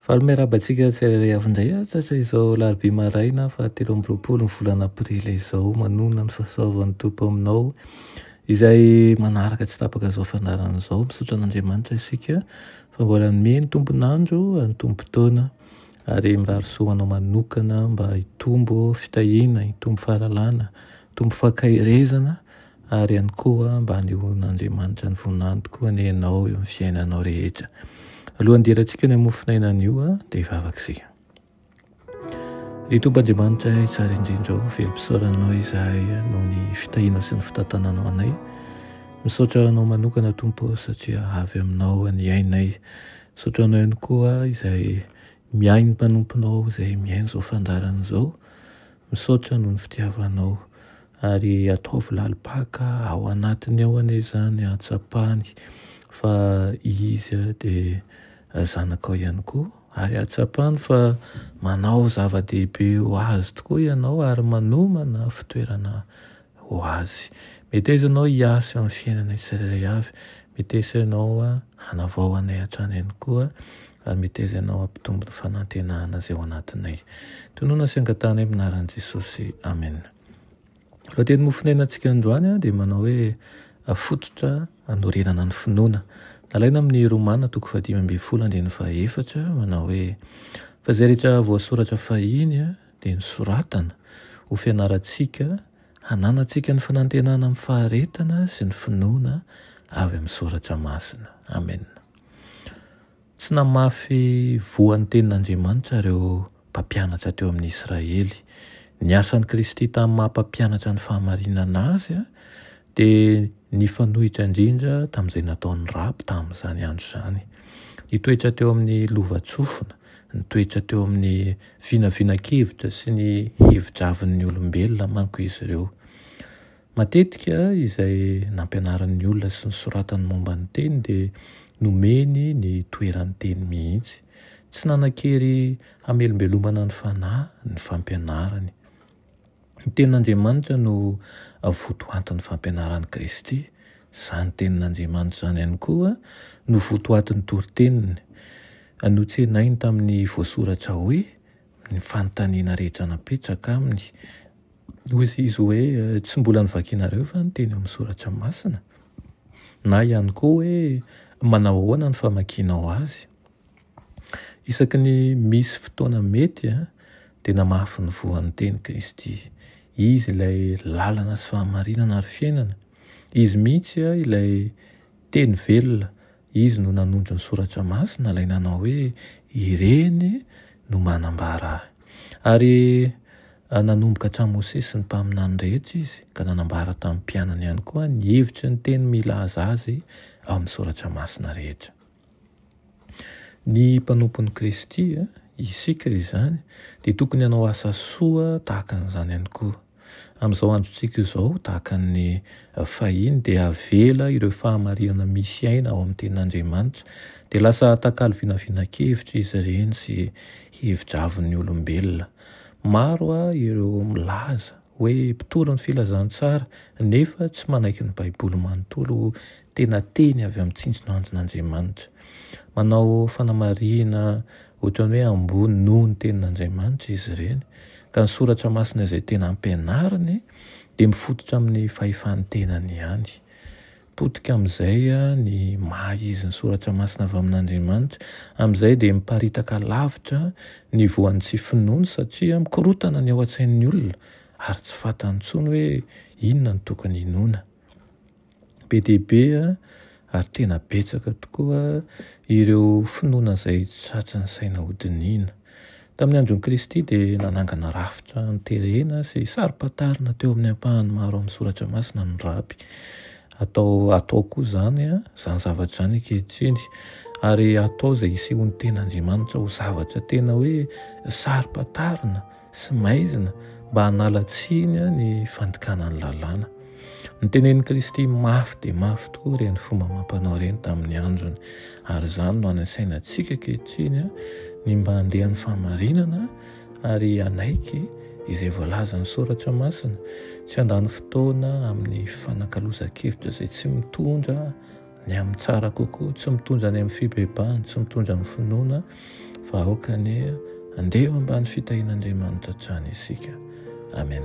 Falomerabantsika tsirairay avindray atsatra izao larobia maraina fa 13 volana aprila izao manona ny fahasoavan'ny tompo aminao izay manaraka tsy tapaka izao fandaran'izao misaotra an'Andriamanitra isika fa mbola nomeny tombonandro ny tombo-taona ary mirarosoanao manokana mba hitombo fitahina, hitombo fahalalana, hitombo fakahirezana ary ihany koa mba hanehon'Andriamanitra ny voninahiny tokoa ny ianao eo amin'ny fiainanao rehetra. Alohan'ny dirantsika ny hamofonainana io dia hivavaka. Ry Tompoandriamanitra tsara indrindra velom-pisaoranao izahay noho ny fitahiana sy ny fitantananao anay. Misaotra anao manokana Tompo satria avy aminao ny ainay. Misaotra anao ihany koa izay miainy mpanomponao izay miaino izao fandarana izao. Misaotra noho ny fitiavanao ary ataovy lalipaka ao anatiny ao anie izany atsapany fa izy dia zanakao ihany koa ary atsapany fa manao zava-dehibe ho azy tokoa ianao ary manomana fitoerana ho azy. Mety aiza ianao hiasa amin'ny fiainana tsirairay avy, mety aiza ianao hanavao anay hatrany ihany koa ary mety aiza ianao hampitombo ny fanantenana izay ao anatinay. Tonoina sy angatahana amin'ny anaran'i Jesosy. Amen. Raha teny mofinainantsika androany dia manao hoe fototra hanorenana ny finoana. Nalaina amin'ny Romana 5:14 manao hoe fa izay rehetra voasoratra fahiny dia nisoratana ho fianarantsika hananantsika ny fanantenana amin'ny faharetana sy ny finoana avy amin'ny soratra masina. Amen. Tsy namafy voan'ny tenin'Andriamanitra ireo mpampianatra teo amin'ny Israely. Ny asan'i Kristy tamin'ny maha-mpampianatra ny fahamarinana azy dia nifanohitra indrindra tamin'izay nataon'ny raby tamin'izany andro izany. Nitoetra teo amin'ny lova-tsofina, nitoetra teo amin'ny vinavinan-kevitra sy ny hevitra-avin'ny olombelona manko izy ireo. Matetika izay nampianaran'ny olona sy ny soratany momba ny teny dia nomeny ny toeran'ny teny mihitsy. Tsy nanan-kery hamelombelomana ny fanahy, ny fampianarany. Ny tenin'Andriamanitra no votoatin'ny fampianaran'i Kristy. Izany tenin'Andriamanitra izany ihany koa no votoatin'ny toriteniny. Notsenainy tamin'ny voasoratra hoe ny fanontaniana rehetra napetraka aminy. Hoy izy hoe tsy mbola nivakianareo fa ny teny amin'ny soratra masina. Na ihany koa hoe manao ahoana ny famakianao azy. Isaky ny misy fotoana mety dia namafy ny voan'ny teny Kristy. Izy ilay lalana sy fahamarinana ary fiainana. Izy mihitsy ilay teny velona. Izy no nanondro ny soratra masina alainanao hoe ireny no manambara. Ary nanomboka hatramin'i Mosesy sy ny mpaminany rehetra izy ka nanambara tamin'ny mpianany ihany koa ny hevitra ny teny milaza azy ao amin'ny soratra masina rehetra. Ny mpanompon'i Kristy isika izany dia tokony hanao asa soa tahaka an'izany ihany koa. Amin'izao androntsika izao tahaka ny fahiny dia avela ireo fahamarinana misy aina ao amin'ny tenin'Andriamanitra dia lasa atakalo vinavinan-kevitra izy ireny sy hevitra avin'ny olombelona. Maro ireo milaza hoe mpitoro ny filazantsara nefa tsy manaiky ny Baiboly manontolo tena teny avy amin'ny tsinjon'andron'Andriamanitra. Manao fanamarihana ohatran'ny hoe ambony noho ny tenin'Andriamanitra izy ireny. Ka ny soratra masina izay tena ampianarany dia mifototra amin'ny fahefan'ny tenany ihany. Potika amin'izay ny maha izy ny soratra masina avy amin'Andriamanitra. Amin'izay dia miparitaka lavitra ny voan'ny tsy finoana satria mikorotana ny ao an-tsain'ny olona ary tsy fantany intsony hoe inona no tokony hinoana. Be dia be ary tena betsaka tokoa ireo finoana izay tsy tratry ny saina hodiniana. Tamin'ny andron'i Kristy dia nanangana rafitra niterena sy saro-pantarina teo amin'ny ampahany maro amin'ny soratra masina ny raby. Atao koa izany zavatra izany ankehitriny ary atao izay isehon'ny tenin'Andriamanitra ho zavatra tena hoe saro-pantarina sy maizina mba hanala tsiny ny fandikanan'ny lalàna. Ny tenenin'i Kristy mafy dia mafy tokoa ireny fomba mampanao ireny tamin'ny androny ary izany no hanasainantsika ankehitriny ny mba handeha ny fahamarinana ary hanaiky izay voalaza ny soratra masina, tsy handany fotoana amin'ny fanakalozan-kevitra izay tsy mitondra ny amin'ny tsara kokoa, tsy mitondra ny amin'ny fibebahany, tsy mitondra amin'ny finoana, fa aoka ny andeha ambany fitahin'Andriamanitra trany isika. Amen.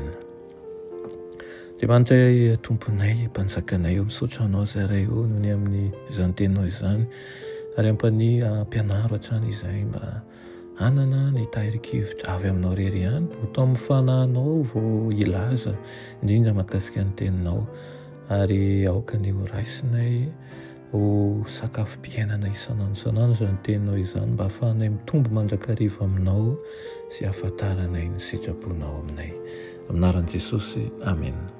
Andriamanitra tomponay, mpanjakanay eo, misaotra anao zaray eo noho ny amin'ny izany teninao izany, ary ampany ampianaro hatrany izay mba anana ny tahirikevitra avy aminao rery ihany, ho tao amin'ny fanahinao vao ilaza indrindra mahakasika ny teninao, ary aoka ny ho raisinay ho sakafom-piainana isanandro izany teninao izany, mba ahafahanay mitombo mandrakariva aminao sy ahafantaranay ny sitraponao aminay. Amin'ny anaran'i Jesosy, amen.